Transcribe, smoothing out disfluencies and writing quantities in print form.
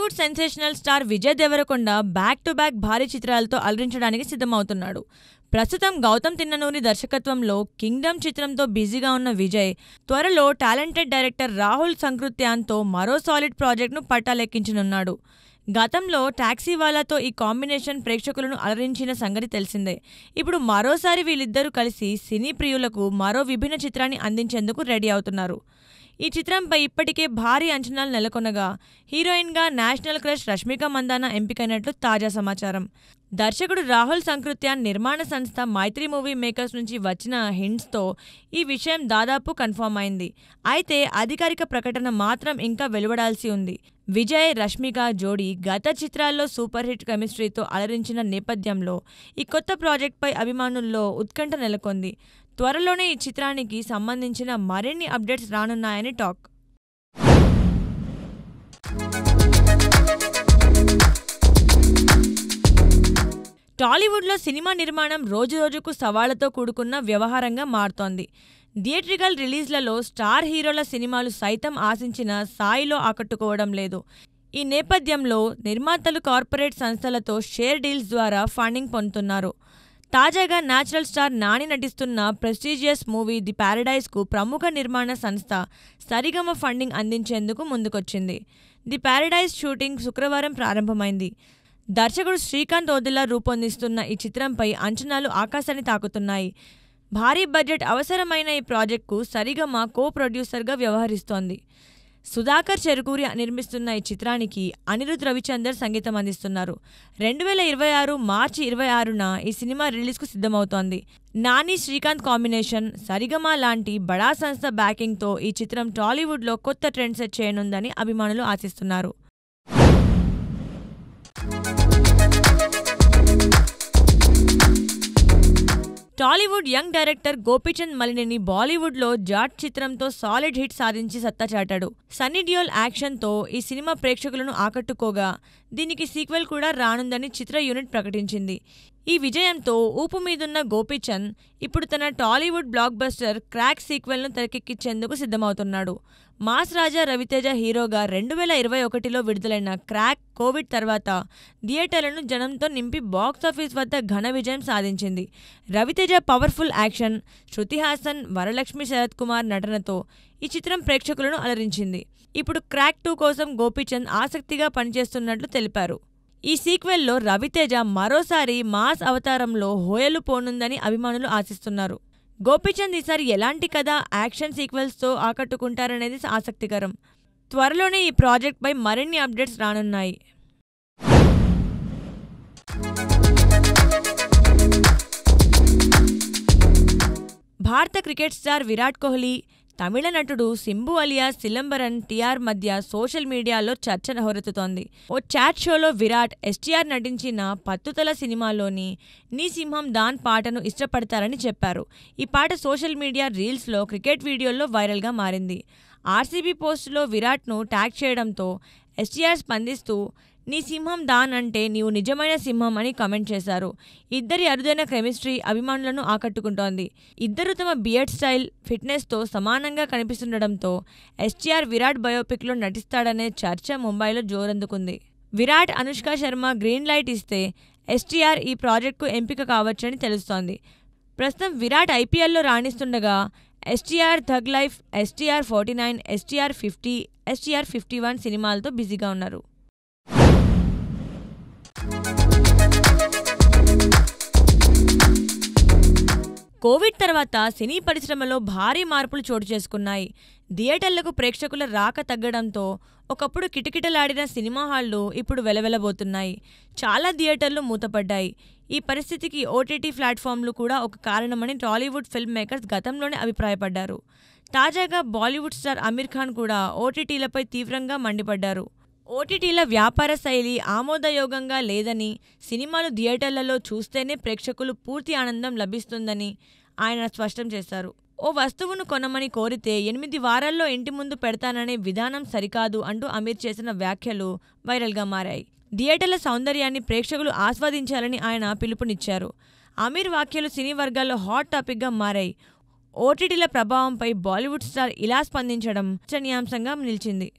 Tollywood sensational star Vijay Deverakonda back to back భారీ చిత్రాలతో అలరించడానికి సిద్ధమవుతున్నాడు. ప్రస్తుతం గౌతమ్ తిన్ననూరి దర్శకత్వంలో కింగ్డమ్ చిత్రంతో బిజీగా ఉన్న విజయ్ త్వరలో టాలెంటెడ్ డైరెక్టర్ రాహుల్ సంకృత్యాన్తో మరో సాలిడ్ ప్రాజెక్ట్ను పట్టాలెక్కించనున్నాడు. గతంలో టాక్సీవాలాతో ఈ కాంబినేషన్ ప్రేక్షకులను అలరించిన సంగతి తెలిసిందే. ఇప్పుడు మరోసారి వీళ్ళిద్దరూ కలిసి సినీ ప్రియులకు మరో విభిన్న చిత్రాన్ని అందించేందుకు రెడీ అవుతున్నారు. ఈ చిత్రంపై ఇప్పటికే భారీ అంచనాలు నెలకొనగా హీరోయిన్గా నేషనల్ క్రష్ రష్మిక మందాన ఎంపికైనట్లు తాజా సమాచారం. దర్శకుడు రాహుల్ సంకృత్యాన్ నిర్మాణ సంస్థ మైత్రి మూవీ మేకర్స్ నుంచి వచ్చిన హింట్స్తో ఈ విషయం దాదాపు కన్ఫర్మ్ అయింది. అయితే అధికారిక ప్రకటన మాత్రం ఇంకా వెలువడాల్సి ఉంది. విజయ్ రష్మిక జోడీ గత చిత్రాల్లో సూపర్ హిట్ కెమిస్ట్రీతో అలరించిన నేపథ్యంలో ఈ కొత్త ప్రాజెక్ట్పై అభిమానుల్లో ఉత్కంఠ నెలకొంది. త్వరలోనే ఈ చిత్రానికి సంబంధించిన మరిన్ని అప్డేట్స్ రానున్నాయని టాక్. టాలీవుడ్లో సినిమా నిర్మాణం రోజురోజుకు సవాళ్లతో కూడుకున్న వ్యవహారంగా మారుతోంది. థియేట్రికల్ రిలీజ్లలో స్టార్ హీరోల సినిమాలు సైతం ఆశించిన స్థాయిలో ఆకట్టుకోవడం లేదు. ఈ నేపథ్యంలో నిర్మాతలు కార్పొరేట్ సంస్థలతో షేర్ డీల్స్ ద్వారా ఫండింగ్ పొందుతున్నారు. తాజాగా నేచురల్ స్టార్ నాని నటిస్తున్న ప్రెస్టీజియస్ మూవీ ది ప్యారడైజ్కు ప్రముఖ నిర్మాణ సంస్థ సరిగమ ఫండింగ్ అందించేందుకు ముందుకొచ్చింది. ది ప్యారడైజ్ షూటింగ్ శుక్రవారం ప్రారంభమైంది. దర్శకుడు శ్రీకాంత్ ఓదెలా రూపొందిస్తున్న ఈ చిత్రంపై అంచనాలు ఆకాశాన్ని తాకుతున్నాయి. భారీ బడ్జెట్ అవసరమైన ఈ ప్రాజెక్టుకు సరిగమ కో ప్రొడ్యూసర్గా వ్యవహరిస్తోంది. సుధాకర్ చెరుకూరి నిర్మిస్తున్న ఈ చిత్రానికి అనిరుద్ రవిచందర్ సంగీతం అందిస్తున్నారు. 2026 మార్చి 26న ఈ సినిమా రిలీజ్కు సిద్ధమవుతోంది. నాని శ్రీకాంత్ కాంబినేషన్, సరిగమ లాంటి బడా సంస్థ బ్యాకింగ్తో ఈ చిత్రం టాలీవుడ్లో కొత్త ట్రెండ్ సెట్ చేయనుందని అభిమానులు ఆశిస్తున్నారు. టాలీవుడ్ యంగ్ డైరెక్టర్ గోపీచంద్ మలినేని బాలీవుడ్లో జాట్ చిత్రంతో సాలిడ్ హిట్ సాధించి సత్తా చాటాడు. సన్నీ డియోల్ యాక్షన్తో ఈ సినిమా ప్రేక్షకులను ఆకట్టుకోగా దీనికి సీక్వెల్ కూడా రానుందని చిత్ర యూనిట్ ప్రకటించింది. ఈ విజయంతో ఊపు మీదున్న గోపీచంద్ ఇప్పుడు తన టాలీవుడ్ బ్లాక్ బస్టర్ క్రాక్ సీక్వెల్ను తెరకెక్కించేందుకు సిద్ధమవుతున్నాడు. మాస్ రాజా రవితేజ హీరోగా 2021లో విడుదలైన క్రాక్ కోవిడ్ తర్వాత థియేటర్లను జనంతో నింపి బాక్సాఫీస్ వద్ద ఘన విజయం సాధించింది. రవితేజ పవర్ఫుల్ యాక్షన్, శృతి హాసన్, వరలక్ష్మి శరత్ కుమార్ నటనతో ఈ చిత్రం ప్రేక్షకులను అలరించింది. ఇప్పుడు క్రాక్ 2 కోసం గోపీచంద్ ఆసక్తిగా పనిచేస్తున్నట్లు తెలిపారు. ఈ సీక్వెల్లో రవితేజ మరోసారి మాస్ అవతారంలో హోయలు పోనుందని అభిమానులు ఆశిస్తున్నారు. గోపీచంద్ ఈసారి ఎలాంటి కథ, యాక్షన్ సీక్వెల్స్తో ఆకట్టుకుంటారనేది ఆసక్తికరం. త్వరలోనే ఈ ప్రాజెక్ట్పై మరిన్ని అప్డేట్స్ రానున్నాయి. భారత క్రికెట్ స్టార్ విరాట్ కోహ్లీ, తమిళ నటుడు సింబు అలియాస్ సిలంబరన్ టీఆర్ మధ్య సోషల్ మీడియాలో చర్చ హోరెత్తుతోంది. ఓ చాట్ షోలో విరాట్ ఎస్టీఆర్ నటించిన పత్తుతల సినిమాలోని నీ సింహం దాన్ పాటను ఇష్టపడతారని చెప్పారు. ఈ పాట సోషల్ మీడియా రీల్స్లో, క్రికెట్ వీడియోల్లో వైరల్గా మారింది. ఆర్సీబీ పోస్టులో విరాట్ను ట్యాగ్ చేయడంతో ఎస్టీఆర్ స్పందిస్తూ నీ సింహం దాన్ అంటే నీవు నిజమైన సింహం అని కామెంట్ చేశారు. ఇద్దరి అరుదైన కెమిస్ట్రీ అభిమానులను ఆకట్టుకుంటోంది. ఇద్దరు తమ బియర్డ్ స్టైల్, ఫిట్నెస్తో సమానంగా కనిపిస్తుండడంతో ఎస్టీఆర్ విరాట్ బయోపిక్లో నటిస్తాడనే చర్చ ముంబైలో జోరందుకుంది. విరాట్, అనుష్క శర్మ గ్రీన్ లైట్ ఇస్తే ఎస్టీఆర్ ఈ ప్రాజెక్టుకు ఎంపిక కావచ్చని తెలుస్తోంది. ప్రస్తుతం విరాట్ ఐపీఎల్లో రాణిస్తుండగా STR Thug Life, STR 49, STR 50, STR 51 సినిమాలతో బిజీగా ఉన్నారు. కోవిడ్ తర్వాత సినీ పరిశ్రమలో భారీ మార్పులు చోటు చేసుకున్నాయి. థియేటర్లకు ప్రేక్షకుల రాక తగ్గడంతో ఒకప్పుడు కిటకిటలాడిన సినిమా హాళ్లు ఇప్పుడు వెలవెలబోతున్నాయి. చాలా థియేటర్లు మూతపడ్డాయి. ఈ పరిస్థితికి ఓటీటీ ప్లాట్ఫామ్లు కూడా ఒక కారణమని టాలీవుడ్ ఫిల్మ్ మేకర్స్ గతంలోనే అభిప్రాయపడ్డారు. తాజాగా బాలీవుడ్ స్టార్ అమీర్ ఖాన్ కూడా ఓటీటీలపై తీవ్రంగా మండిపడ్డారు. ఓటీటీల వ్యాపార శైలి ఆమోదయోగంగా లేదని, సినిమాలు థియేటర్లలో చూస్తేనే ప్రేక్షకులు పూర్తి ఆనందం లభిస్తుందని ఆయన స్పష్టం చేశారు. ఓ వస్తువును కొనమని కోరితే 8 వారాల్లో ఇంటి ముందు పెడతాననే విధానం సరికాదు అంటూ అమీర్ చేసిన వ్యాఖ్యలు వైరల్గా మారాయి. థియేటర్ల సౌందర్యాన్ని ప్రేక్షకులు ఆస్వాదించాలని ఆయన పిలుపునిచ్చారు. అమీర్ వ్యాఖ్యలు సినీ వర్గాల్లో హాట్ టాపిక్గా మారాయి. ఓటీటీల ప్రభావంపై బాలీవుడ్ స్టార్ ఇలా స్పందించడం చర్చనీయాంశంగా నిలిచింది.